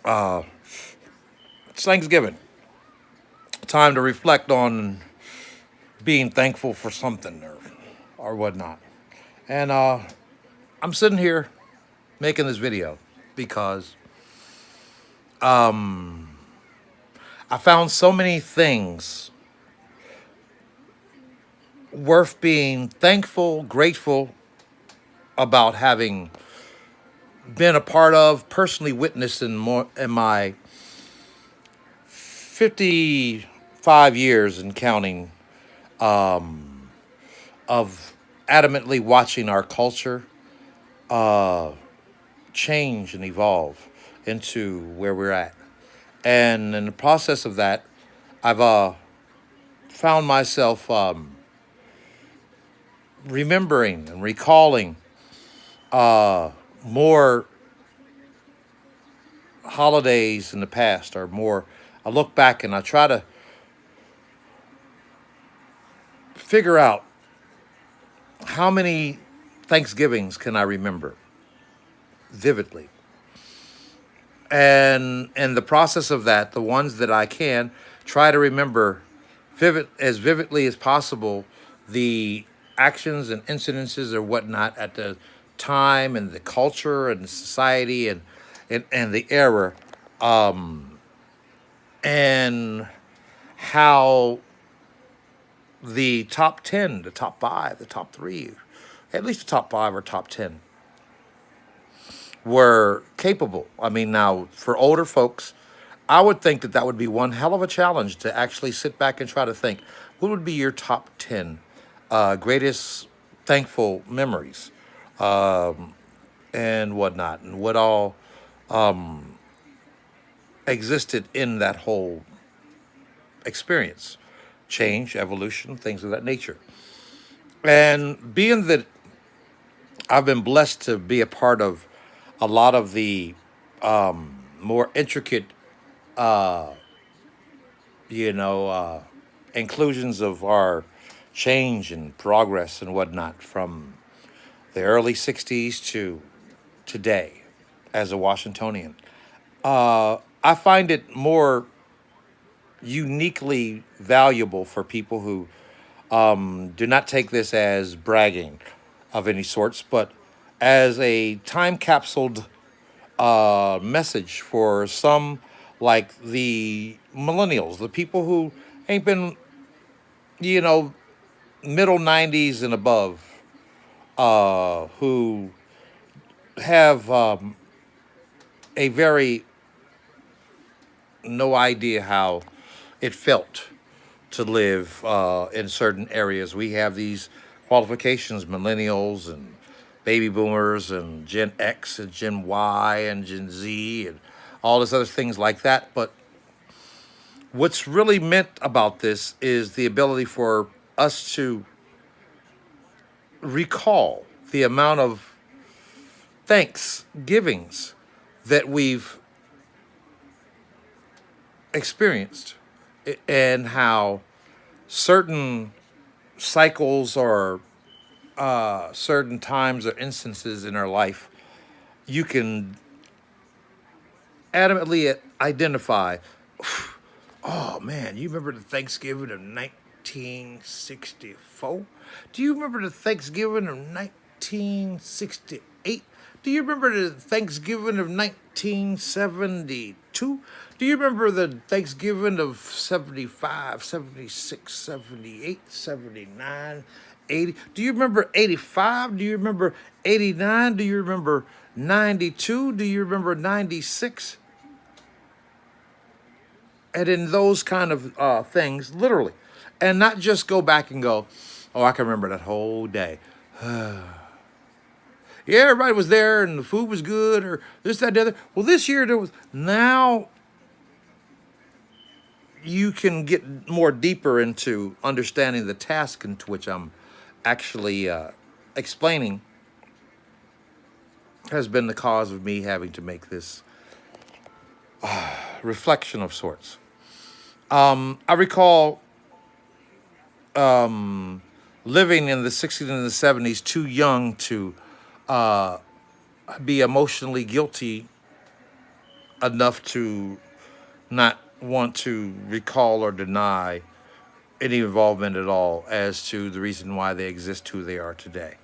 It's Thanksgiving. Time to reflect on being thankful for something or whatnot. And I'm sitting here making this video because I found so many things worth being thankful, grateful about having been a part of, personally witnessed in my 55 years and counting of adamantly watching our culture change and evolve into where we're at. And in the process of that, I've found myself remembering and recalling more holidays in the past, or more. I look back and I try to figure out how many Thanksgivings can I remember vividly. And in the process of that, the ones that I can, try to remember vividly as possible the actions and incidences or whatnot at the time and the culture and the society and the era, and how the top 10, the top 5, the top 3, at least the top 5 or top 10 were capable. I mean, now for older folks, I would think that that would be one hell of a challenge to actually sit back and try to think what would be your top 10 greatest thankful memories and whatnot, and what all existed in that whole experience, change, evolution, things of that nature. And being that I've been blessed to be a part of a lot of the more intricate, you know, inclusions of our change and progress and whatnot from the early 60s to today as a Washingtonian. I find it more uniquely valuable for people who do not take this as bragging of any sorts, but as a time capsuled message for some, like the millennials, the people who ain't been, you know, middle 90s and above, who have a very no idea how it felt to live in certain areas. We have these qualifications, millennials and baby boomers and Gen X and Gen Y and Gen Z and all this other things like that. But what's really meant about this is the ability for us to recall the amount of thanksgivings that we've experienced, and how certain cycles or certain times or instances in our life you can adamantly identify. Oh man, you remember the Thanksgiving of 1964? Do you remember the Thanksgiving of 1968? Do you remember the Thanksgiving of 1972? Do you remember the Thanksgiving of 75, 76, 78, 79, 80? Do you remember 85? Do you remember 89? Do you remember 92? Do you remember 96? And in those kind of things, literally, and not just go back and go, oh, I can remember that whole day. Yeah, everybody was there and the food was good, or this, that, the other. Well, this year there was. Now you can get more deeper into understanding the task into which I'm actually explaining has been the cause of me having to make this reflection of sorts. I recall living in the 60s and the 70s too young to be emotionally guilty enough to not want to recall or deny any involvement at all as to the reason why they exist who they are today.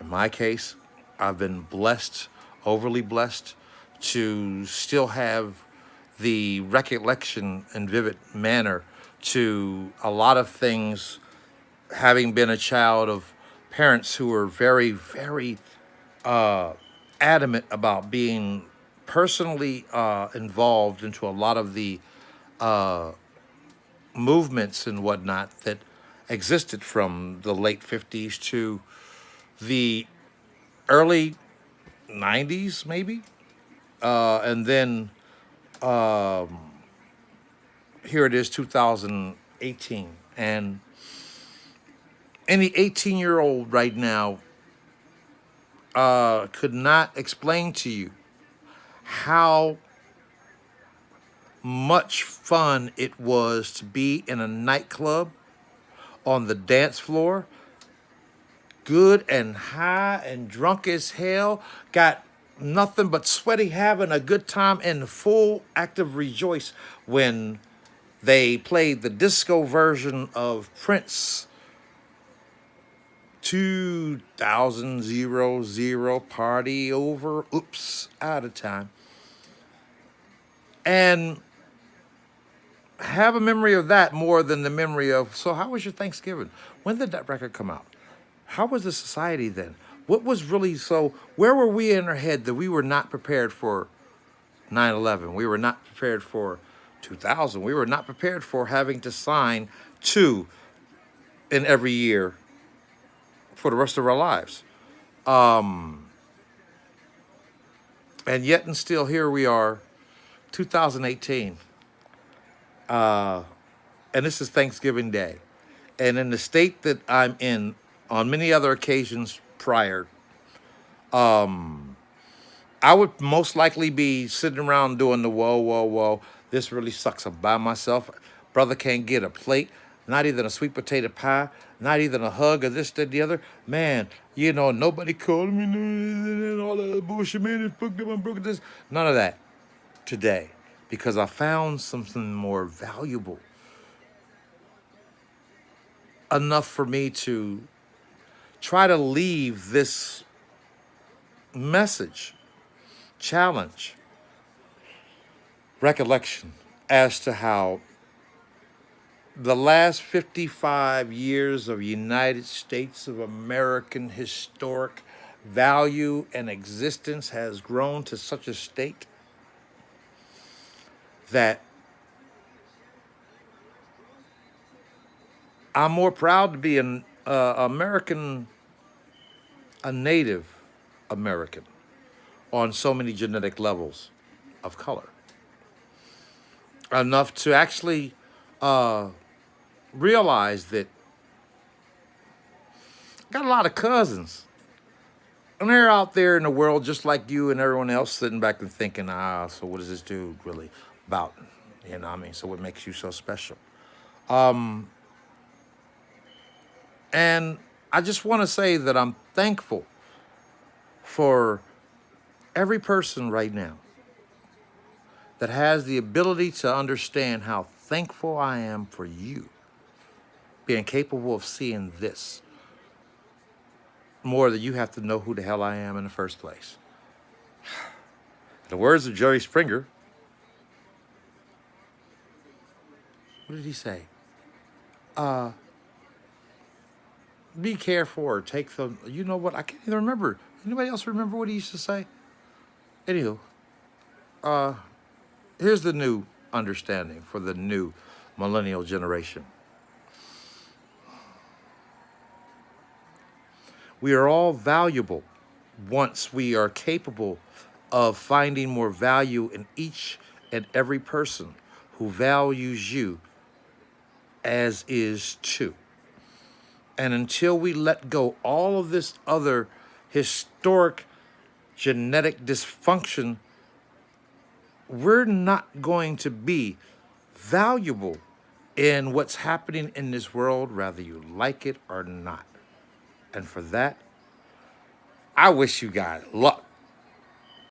In my case, I've been blessed, overly blessed, to still have the recollection and vivid manner to a lot of things, having been a child of parents who were very, very adamant about being personally involved into a lot of the movements and whatnot that existed from the late 50s to the early 90s, maybe. And then here it is, 2018. And any 18-year-old right now could not explain to you how much fun it was to be in a nightclub on the dance floor, good and high and drunk as hell, got nothing but sweaty, having a good time and full active rejoice when they played the disco version of Prince 2000 party over, oops, out of time. And have a memory of that more than the memory of, so how was your Thanksgiving? When did that record come out? How was the society then? What was really so, where were we in our head that we were not prepared for 9/11? We were not prepared for 2000. We were not prepared for having to sign two in every year for the rest of our lives. And yet and still here we are, 2018. And this is Thanksgiving Day. And in the state that I'm in, on many other occasions prior, I would most likely be sitting around doing the whoa, whoa, whoa. This really sucks. I'm by myself. Brother can't get a plate, not even a sweet potato pie, not even a hug or this, that, the other. Man, you know, nobody called me and all that bullshit, man. It's fucked up, I'm broken this. None of that today, because I found something more valuable enough for me to try to leave this message, challenge, recollection as to how the last 55 years of United States of American historic value and existence has grown to such a state that I'm more proud to be an American, a native American on so many genetic levels of color. Enough to actually realize that I got a lot of cousins. And they're out there in the world just like you and everyone else, sitting back and thinking, so what is this dude really about? You know what I mean? So what makes you so special? And I just want to say that I'm thankful for every person right now that has the ability to understand how thankful I am for you being capable of seeing this more than you have to know who the hell I am in the first place. In the words of Jerry Springer, what did he say? Be careful or take the, you know what? I can't even remember. Anybody else remember what he used to say? Anywho, here's the new understanding for the new millennial generation. We are all valuable once we are capable of finding more value in each and every person who values you as is too. And until we let go all of this other historic genetic dysfunction, we're not going to be valuable in what's happening in this world, whether you like it or not. And for that, I wish you guys luck.